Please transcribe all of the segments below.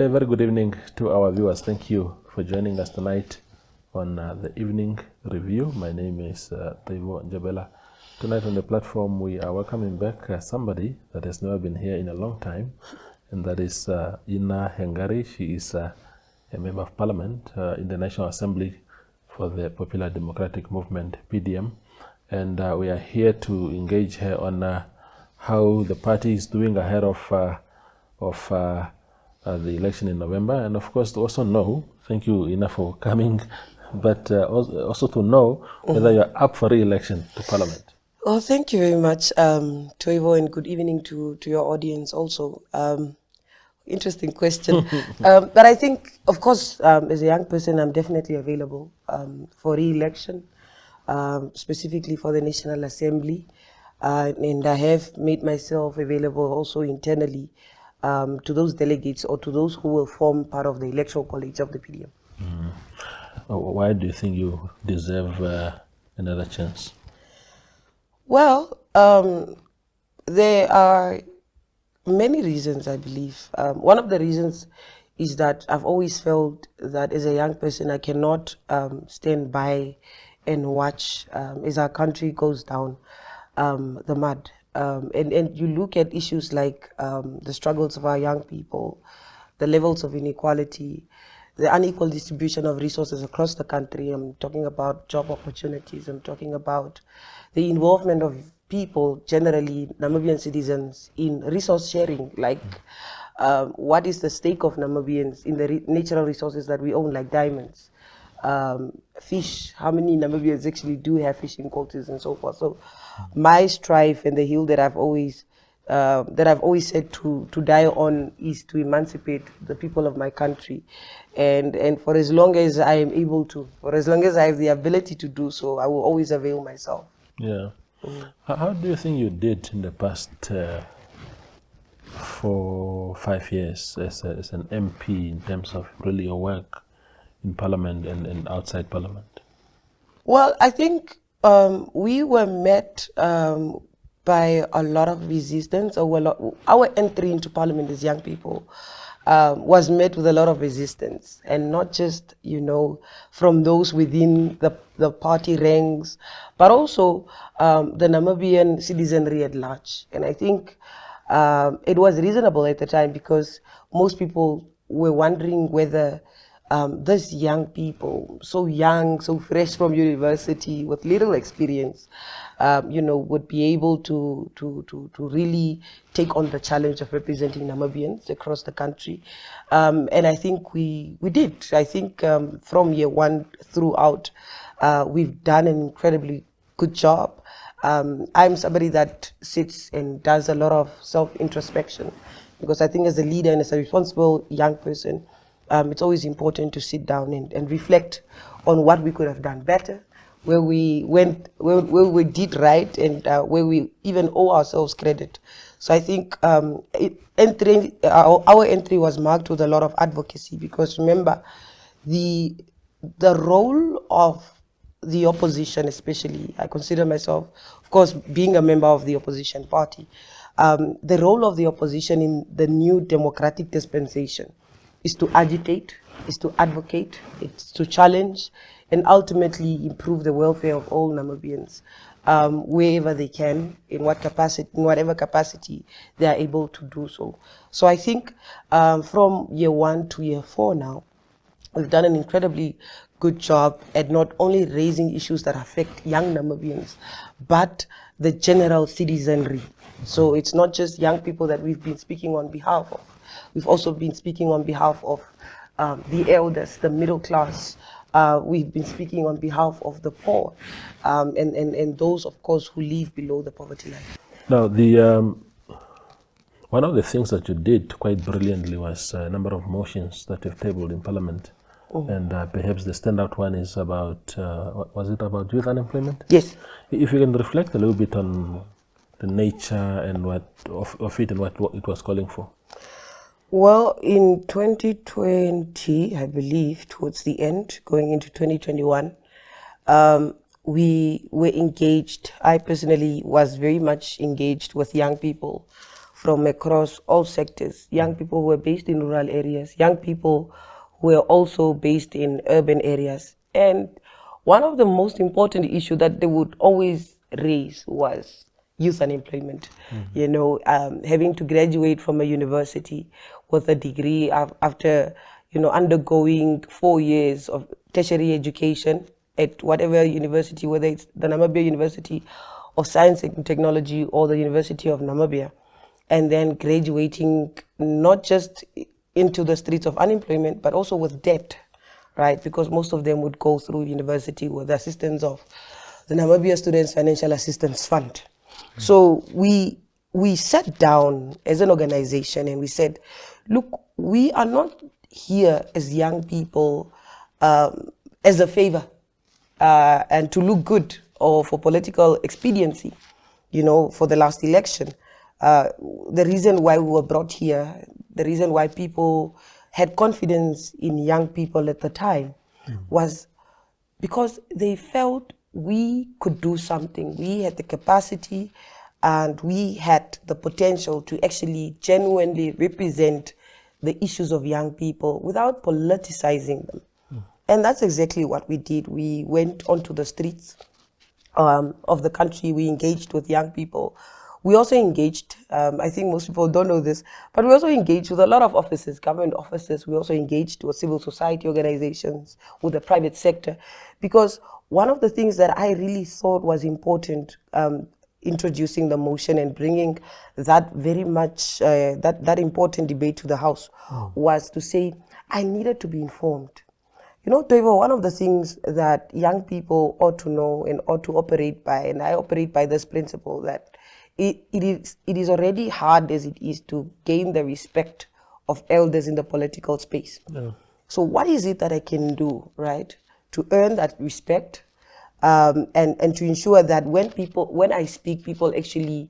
A very good evening to our viewers. Thank you for joining us tonight on the evening review. My name is Taivo Njabela. Tonight on the platform, we are welcoming back somebody that has never been here in a long time, and that is Ina Hengari. She is a member of parliament in the National Assembly for the Popular Democratic Movement, PDM, and we are here to engage her on how the party is doing ahead of the election in November, and of course to also know, thank you Ina for coming, but also to know whether you're up for re-election to Parliament. Oh, thank you very much, Toivo, and good evening to your audience also. Interesting question. But I think, of course, as a young person, I'm definitely available for re-election, specifically for the National Assembly. And I have made myself available also internally to those delegates or to those who will form part of the electoral college of the PDM. Why do you think you deserve another chance? Well, there are many reasons, I believe. One of the reasons is that I've always felt that as a young person, I cannot stand by and watch as our country goes down the mud. And you look at issues like the struggles of our young people, the levels of inequality, the unequal distribution of resources across the country. I'm talking about job opportunities. I'm talking about the involvement of people, generally Namibian citizens, in resource sharing. Like, what is the stake of Namibians in the natural resources that we own, like diamonds? Fish, how many Namibians actually do have fishing quotas and so forth. So my strive and the hill that I've always said to die on is to emancipate the people of my country, and for as long as I am able to, for as long as I have the ability to do so, I will always avail myself. Yeah. How do you think you did in the past 4-5 years as an MP in terms of really your work in Parliament and outside Parliament? Well, I think we were met by a lot of resistance. Our entry into Parliament as young people was met with a lot of resistance, and not just, from those within the party ranks, but also the Namibian citizenry at large. And I think it was reasonable at the time, because most people were wondering whether these young people, so young, so fresh from university, with little experience, would be able to really take on the challenge of representing Namibians across the country. And I think we did. I think from year one throughout, we've done an incredibly good job. I'm somebody that sits and does a lot of self-introspection, because I think as a leader and as a responsible young person, it's always important to sit down and reflect on what we could have done better, where we did right, and where we even owe ourselves credit. So I think our entry was marked with a lot of advocacy, because remember, the role of the opposition, especially, I consider myself, of course, being a member of the opposition party, the role of the opposition in the new democratic dispensation is to agitate, is to advocate, it's to challenge, and ultimately improve the welfare of all Namibians, wherever they can, in whatever capacity they are able to do so. So I think from year one to year 4 now, we've done an incredibly good job at not only raising issues that affect young Namibians, but the general citizenry. So it's not just young people that we've been speaking on behalf of. We've also been speaking on behalf of the elders, the middle class. We've been speaking on behalf of the poor, and those, of course, who live below the poverty line. Now, one of the things that you did quite brilliantly was a number of motions that you've tabled in Parliament. And perhaps the standout one is about, was it about youth unemployment? Yes. If you can reflect a little bit on the nature and what of it and what it was calling for. Well, in 2020, I believe, towards the end, going into 2021, we were engaged. I personally was very much engaged with young people from across all sectors, young people who were based in rural areas, young people who were also based in urban areas. And one of the most important issues that they would always raise was youth unemployment. You know, having to graduate from a university with a degree after, you know, undergoing 4 years of tertiary education at whatever university, whether it's the Namibia University of Science and Technology or the University of Namibia, and then graduating not just into the streets of unemployment, but also with debt, right? Because most of them would go through university with the assistance of the Namibia Students Financial Assistance Fund. So we sat down as an organization and we said, look, we are not here as young people as a favor and to look good or for political expediency, you know, for the last election. The reason why we were brought here, the reason why people had confidence in young people at the time was because they felt we could do something. We had the capacity and we had the potential to actually genuinely represent the issues of young people without politicizing them. And that's exactly what we did. We went onto the streets of the country. We engaged with young people. We also engaged, I think most people don't know this, but we also engaged with a lot of offices, government offices. We also engaged with civil society organizations, with the private sector, because one of the things that I really thought was important introducing the motion and bringing that very much, that important debate to the House was to say, I needed to be informed. You know, Toivo, one of the things that young people ought to know and ought to operate by, and I operate by this principle, that it is already hard as it is to gain the respect of elders in the political space. Yeah. So what is it that I can do, right, to earn that respect and to ensure that when I speak, people actually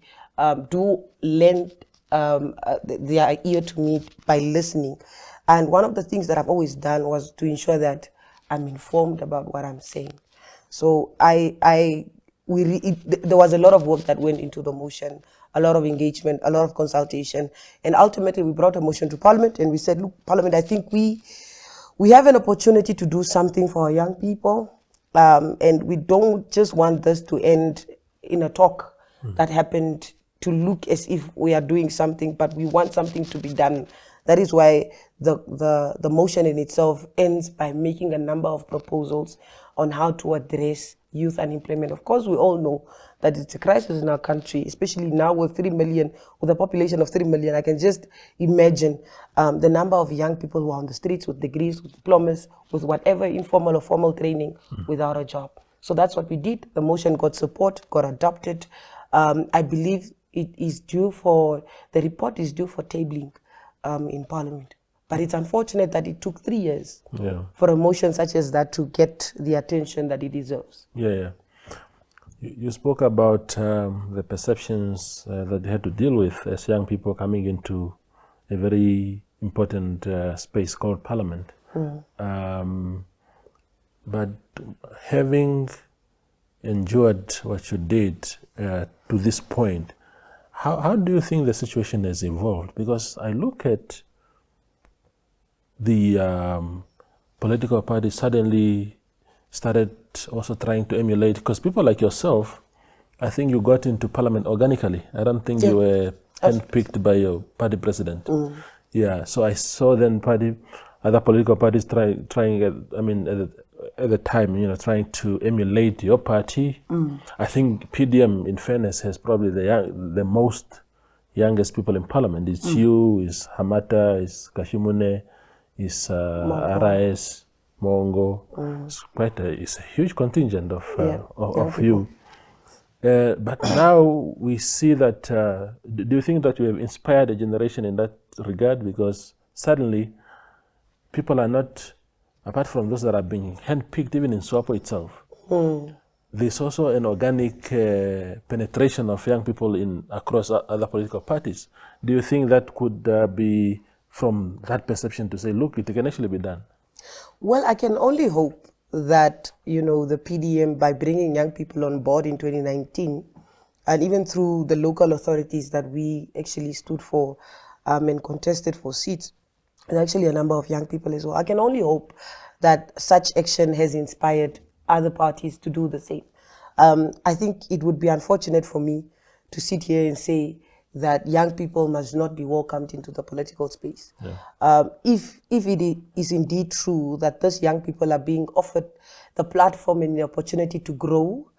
do lend their ear to me by listening. And one of the things that I've always done was to ensure that I'm informed about what I'm saying. So there was a lot of work that went into the motion, a lot of engagement, a lot of consultation, and ultimately we brought a motion to Parliament and we said, look, Parliament, I think we have an opportunity to do something for our young people, and we don't just want this to end in a talk that happened to look as if we are doing something, but we want something to be done. That is why the motion in itself ends by making a number of proposals on how to address youth unemployment. Of course, we all know that it's a crisis in our country, especially now with 3 million, with a population of 3 million. I can just imagine the number of young people who are on the streets with degrees, with diplomas, with whatever informal or formal training without a job. So that's what we did. The motion got support, got adopted. I believe the report is due for tabling in Parliament. But it's unfortunate that it took 3 years for a motion such as that to get the attention that it deserves. Yeah. You spoke about the perceptions that you had to deal with as young people coming into a very important space called Parliament. But having endured what you did to this point, how do you think the situation has evolved? Because I look at the political parties suddenly started also trying to emulate, because people like yourself, I think you got into Parliament organically. I don't think you were handpicked by your party president. Yeah, so I saw then other political parties trying at the time, trying to emulate your party. I think PDM, in fairness, has probably the most youngest people in Parliament. It's you, it's Hamata, it's Kashimune, it's RIS, Mongo. It's a huge contingent of you. But now we see that, do you think that you have inspired a generation in that regard? Because suddenly people are not, apart from those that are being handpicked even in SWAPO itself, there's also an organic penetration of young people across other political parties. Do you think that could be from that perception to say, look, it can actually be done? Well, I can only hope that, the PDM, by bringing young people on board in 2019, and even through the local authorities that we actually stood for and contested for seats, and actually a number of young people as well. I can only hope that such action has inspired other parties to do the same. I think it would be unfortunate for me to sit here and say that young people must not be welcomed into the political space. Yeah. If it is indeed true that those young people are being offered the platform and the opportunity to grow,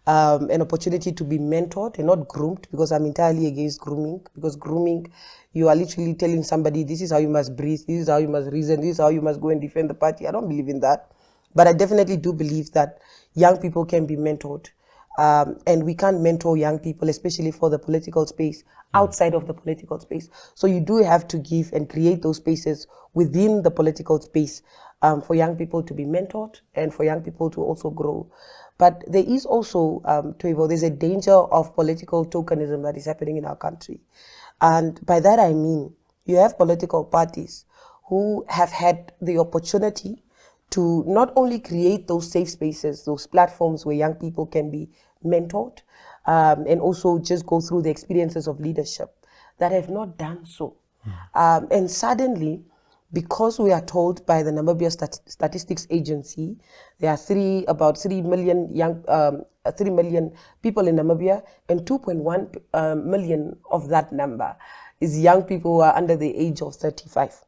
an opportunity to be mentored and not groomed, because I'm entirely against grooming, because grooming, you are literally telling somebody, this is how you must breathe, this is how you must reason, this is how you must go and defend the party. I don't believe in that. But I definitely do believe that young people can be mentored. And we can't mentor young people, especially for the political space, outside of the political space. So you do have to give and create those spaces within the political space for young people to be mentored and for young people to also grow. But there is also, Toivo, there's a danger of political tokenism that is happening in our country. And by that I mean, you have political parties who have had the opportunity to not only create those safe spaces, those platforms where young people can be mentored, and also just go through the experiences of leadership, that have not done so. And suddenly, because we are told by the Namibia Statistics Agency, there are about 3 million young, 3 million people in Namibia, and 2.1 million of that number is young people who are under the age of 35.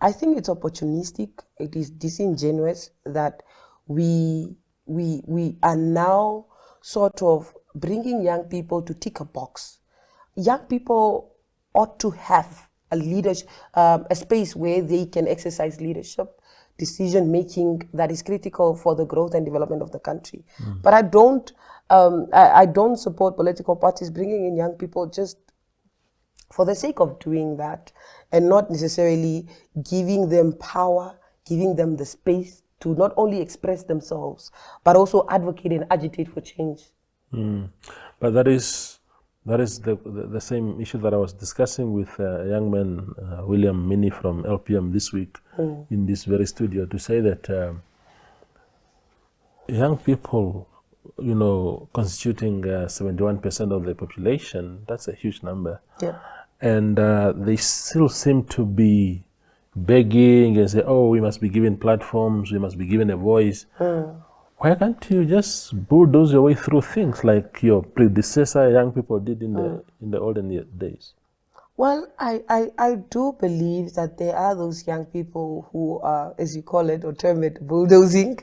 I think it's opportunistic. It is disingenuous that we are now sort of bringing young people to tick a box. Young people ought to have a leadership, a space where they can exercise leadership, decision making that is critical for the growth and development of the country. But I don't support political parties bringing in young people just for the sake of doing that, and not necessarily giving them power, giving them the space to not only express themselves, but also advocate and agitate for change. But that is the same issue that I was discussing with a young man, William Mini from LPM this week in this very studio, to say that young people, constituting 71% of the population, that's a huge number. Yeah. And they still seem to be begging and say, oh, we must be given platforms, we must be given a voice. Why can't you just bulldoze your way through things like your predecessor young people did in the olden days? Well, I do believe that there are those young people who are, as you call it or term it, bulldozing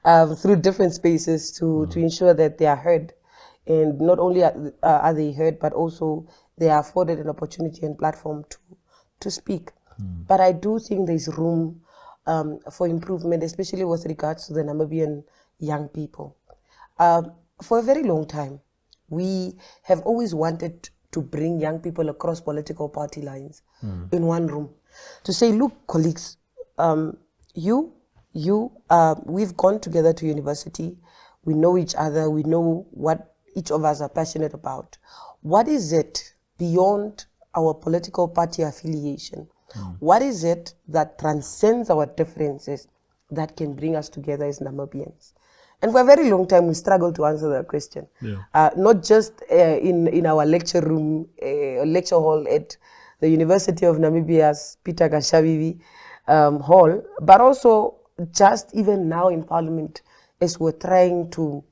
through different spaces to ensure that they are heard. And not only are they heard, but also they are afforded an opportunity and platform to speak. But I do think there's room for improvement, especially with regards to the Namibian young people. For a very long time, we have always wanted to bring young people across political party lines in one room to say, look, colleagues, we've gone together to university, we know each other, we know what each of us are passionate about. What is it beyond our political party affiliation? What is it that transcends our differences that can bring us together as Namibians? And for a very long time, we struggled to answer that question. Not just in our lecture room, lecture hall at the University of Namibia's Peter Gashavivi hall, but also just even now in Parliament, as we're trying to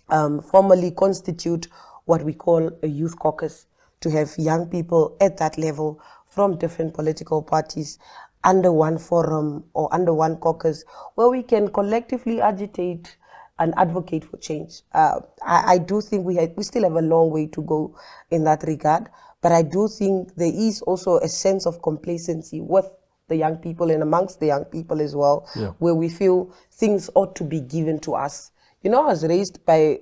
formally constitute what we call a youth caucus, to have young people at that level from different political parties under one forum or under one caucus, where we can collectively agitate and advocate for change. I do think we still have a long way to go in that regard, but I do think there is also a sense of complacency with the young people and amongst the young people as well, where we feel things ought to be given to us. I was raised by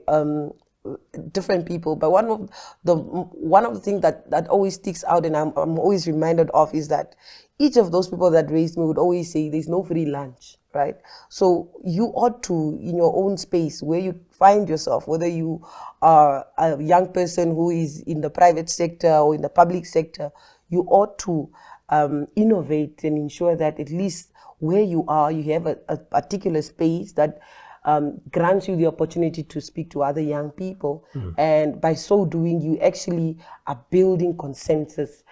different people, but one of the things that always sticks out and I'm always reminded of is that each of those people that raised me would always say there's no free lunch, right? So you ought to, in your own space where you find yourself, whether you are a young person who is in the private sector or in the public sector, you ought to innovate and ensure that at least where you are, you have a particular space that grants you the opportunity to speak to other young people. And by so doing, you actually are building consensus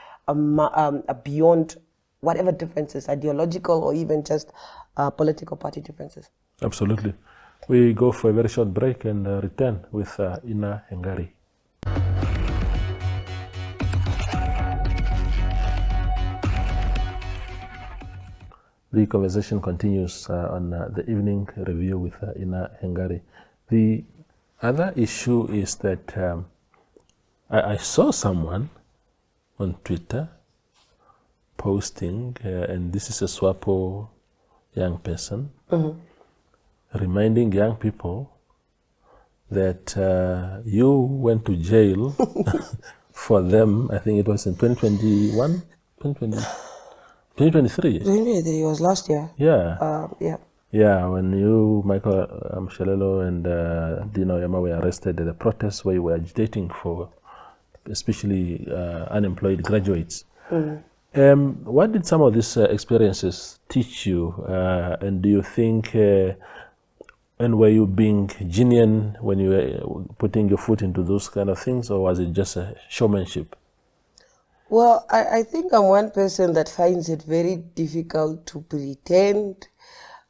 beyond whatever differences, ideological or even just political party differences. Absolutely. We go for a very short break and return with Ina Hengari. The conversation continues on the evening review with Ina Hengari. The other issue is that I saw someone on Twitter posting, and this is a SWAPO young person, reminding young people that you went to jail for them. I think it was in 2021, 2023. 2023 was last year. Yeah. Yeah. Yeah, when you, Michael Shalelo, and Dino Yama were arrested at the protests where you were agitating for especially unemployed graduates. What did some of these experiences teach you? And do you think, and were you being genuine when you were putting your foot into those kind of things, or was it just a showmanship? Well, I think I'm one person that finds it very difficult to pretend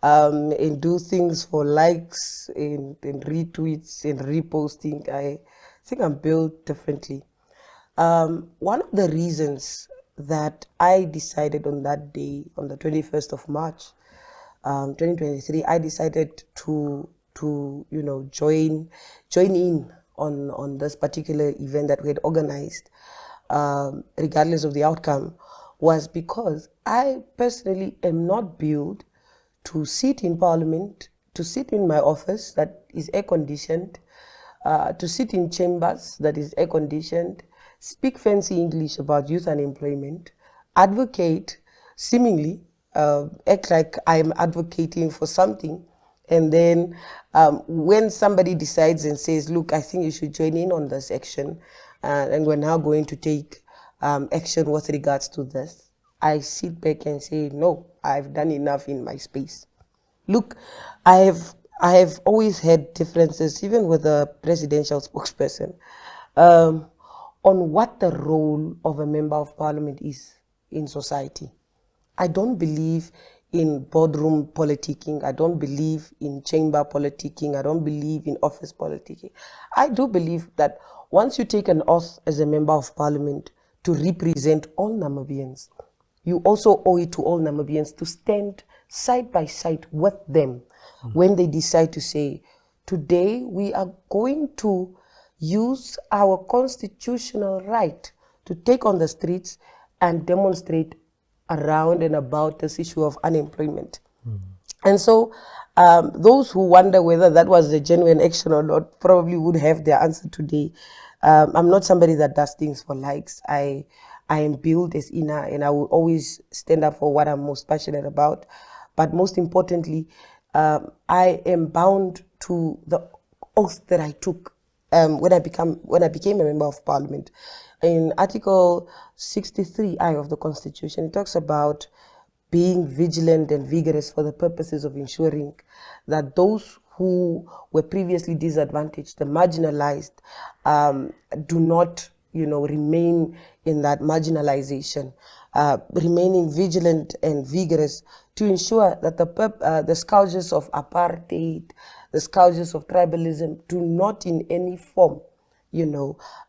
and do things for likes and retweets and reposting. I think I'm built differently. One of the reasons that I decided on that day, on the 21st of March, 2023, I decided to join in on this particular event that we had organized, regardless of the outcome, was because I personally am not built to sit in parliament, to sit in my office that is air-conditioned, to sit in chambers that is air-conditioned, speak fancy English about youth unemployment, advocate, seemingly act like I'm advocating for something, and then when somebody decides and says, look, I think you should join in on this action, and we're now going to take action with regards to this, I sit back and say, no, I've done enough in my space. Look, I have always had differences, even with the presidential spokesperson, on what the role of a member of parliament is in society. I don't believe in boardroom politicking. I don't believe in chamber politicking. I don't believe in office politicking. I do believe that once you take an oath as a member of parliament to represent all Namibians, you also owe it to all Namibians to stand side by side with them when they decide to say, today we are going to use our constitutional right to take on the streets and demonstrate around and about this issue of unemployment. And so those who wonder whether that was a genuine action or not probably would have their answer today. I'm not somebody that does things for likes. I am built as Ina, and I will always stand up for what I'm most passionate about. But most importantly, I am bound to the oath that I took when I became a member of parliament. In Article 63I of the Constitution, it talks about being vigilant and vigorous for the purposes of ensuring that those who were previously disadvantaged, the marginalized, do not, remain in that marginalization. Remaining vigilant and vigorous to ensure that the scourges of apartheid, the scourges of tribalism do not in any form,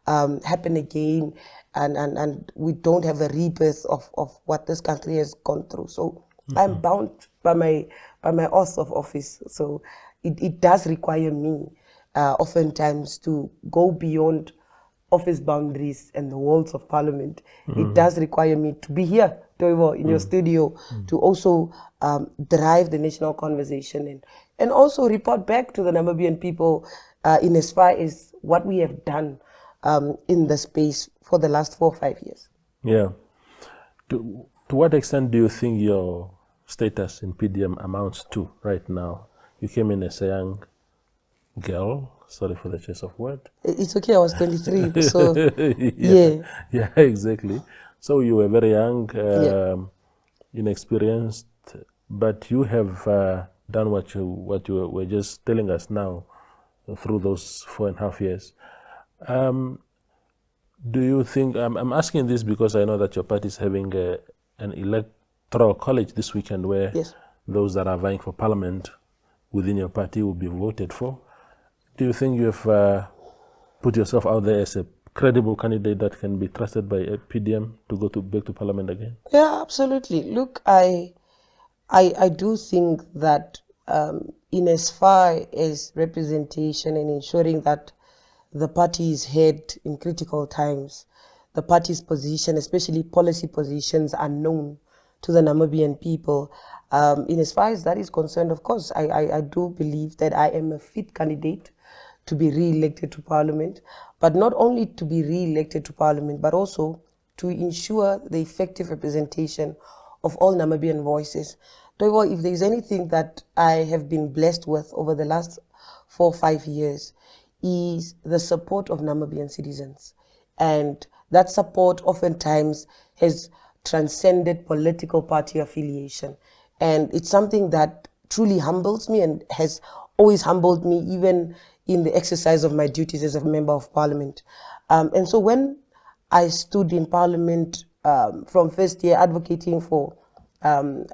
happen again, and we don't have a rebirth of what this country has gone through. So I'm bound by my oath of office. So it does require me oftentimes to go beyond office boundaries and the walls of parliament. It does require me to be here, Toivo, in your studio, to also drive the national conversation and also report back to the Namibian people in as far as what we have done in the space for the last 4 or 5 years. Yeah. To what extent do you think your status in PDM amounts to right now? You came in as a young girl, sorry for the choice of word. It's okay, I was 23, so yeah. Yeah, exactly. So you were very young, inexperienced, but you have done what you were just telling us now through those 4.5 years. Do you think, I'm asking this because I know that your party is having an electoral college this weekend where Yes. those that are vying for parliament within your party will be voted for. Do you think you have put yourself out there as a credible candidate that can be trusted by a PDM to go back to parliament again? Yeah, absolutely. Look, I do think that in as far as representation and ensuring that the party is heard in critical times, the party's position, especially policy positions, are known to the Namibian people. In as far as that is concerned, of course, I do believe that I am a fit candidate to be re-elected to parliament, but not only to be re-elected to parliament, but also to ensure the effective representation of all Namibian voices. Therefore, if there is anything that I have been blessed with over the last 4 or 5 years, is the support of Namibian citizens. And that support oftentimes has transcended political party affiliation. And it's something that truly humbles me and has always humbled me, even in the exercise of my duties as a member of parliament. And so when I stood in parliament from first year advocating for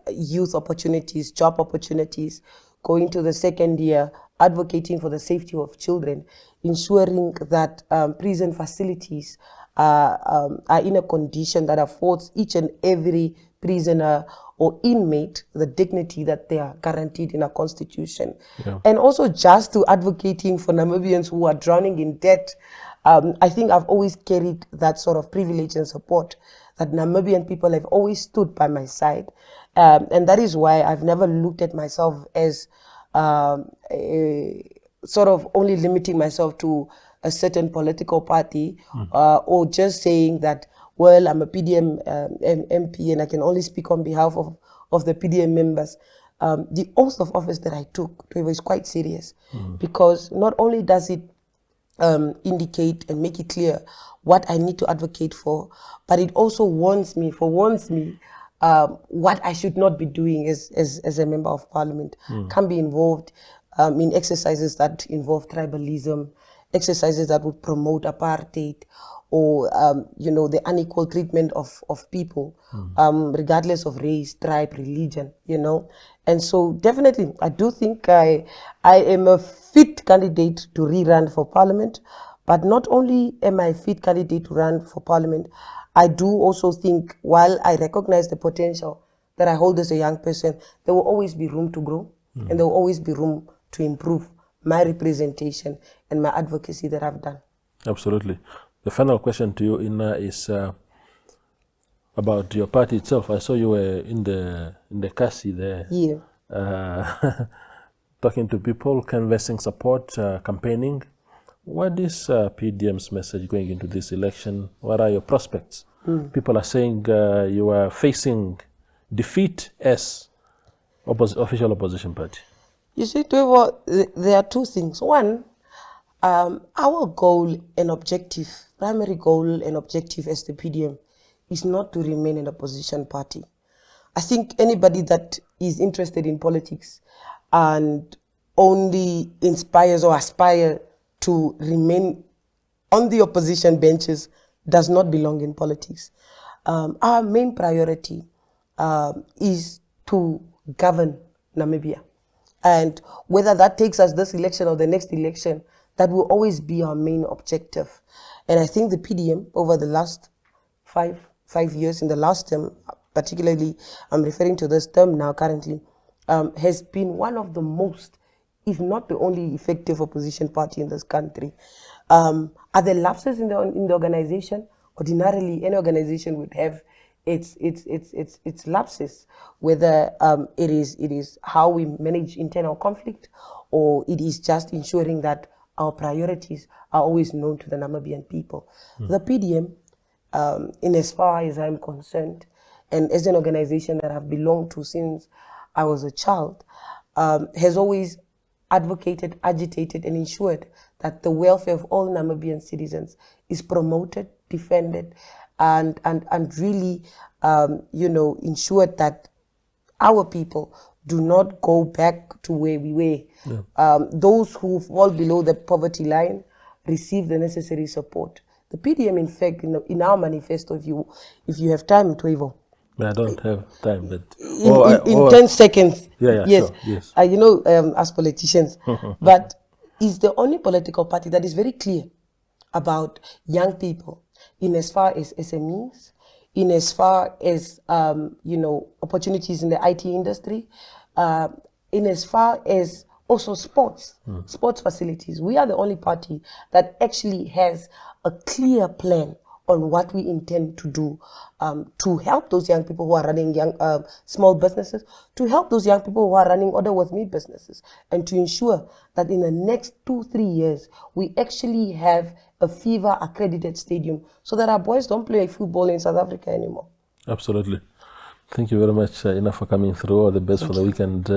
youth opportunities, job opportunities, going to the second year advocating for the safety of children, ensuring that prison facilities are in a condition that affords each and every prisoner or inmate the dignity that they are guaranteed in our constitution. Yeah. And also just to advocating for Namibians who are drowning in debt. I think I've always carried that sort of privilege and support, that Namibian people have always stood by my side. And that is why I've never looked at myself as sort of only limiting myself to a certain political party, or just saying that, well, I'm a PDM MP and I can only speak on behalf of the PDM members. The oath of office that I took, it was quite serious, because not only does it indicate and make it clear what I need to advocate for, but it also warns me what I should not be doing as a member of parliament. Can't be involved in exercises that involve tribalism, exercises that would promote apartheid, or the unequal treatment of people, regardless of race, tribe, religion, And so definitely, I do think I am a fit candidate to rerun for parliament. But not only am I a fit candidate to run for parliament, I do also think, while I recognize the potential that I hold as a young person, there will always be room to grow, and there will always be room to improve my representation and my advocacy that I've done. Absolutely. The final question to you, Inna, is about your party itself. I saw you were in the Kasi there. Yeah. Talking to people, canvassing support, campaigning. What is PDM's message going into this election? What are your prospects? People are saying you are facing defeat as official opposition party. You see, there are two things. One, our goal and objective, primary goal and objective as the PDM, is not to remain an opposition party. I think anybody that is interested in politics and only inspires or aspires to remain on the opposition benches does not belong in politics. Our main priority is to govern Namibia. And whether that takes us this election or the next election, that will always be our main objective. And I think the PDM, over the last five years, in the last term, particularly, I'm referring to this term now currently, has been one of the most, if not the only effective opposition party in this country. Are there lapses in the organization? Ordinarily, any organization would have its lapses, whether it is how we manage internal conflict, or it is just ensuring that our priorities are always known to the Namibian people. The PDM, in as far as I'm concerned, and as an organization that I've belonged to since I was a child, has always advocated, agitated, and ensured that the welfare of all Namibian citizens is promoted, defended, and really, ensured that our people, do not go back to where we were. Those who fall below the poverty line receive the necessary support. The PDM, in fact, in our manifesto, if you have time, Toivo, I don't have time, but in 10 seconds. Yeah, Yes. sure, yes. You know, as politicians, but it's the only political party that is very clear about young people in as far as SMEs, in as far as, opportunities in the IT industry, in as far as also sports facilities. We are the only party that actually has a clear plan on what we intend to do to help those young people who are running small businesses, to help those young people who are running order with me businesses, and to ensure that in the next 2-3 years, we actually have a FIFA accredited stadium so that our boys don't play football in South Africa anymore. Absolutely. Thank you very much, Ina, for coming through. All the best for the weekend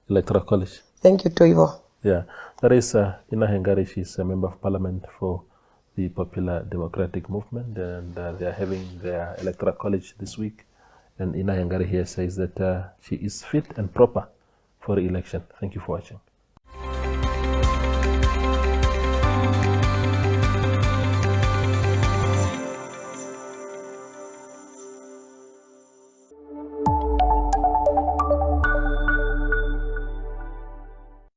Electoral College. Thank you, Toivo. Yeah, that is Ina Hengari. She's a member of parliament for the Popular Democratic Movement, and they are having their Electoral College this week. And Ina Hengari here says that she is fit and proper for election. Thank you for watching.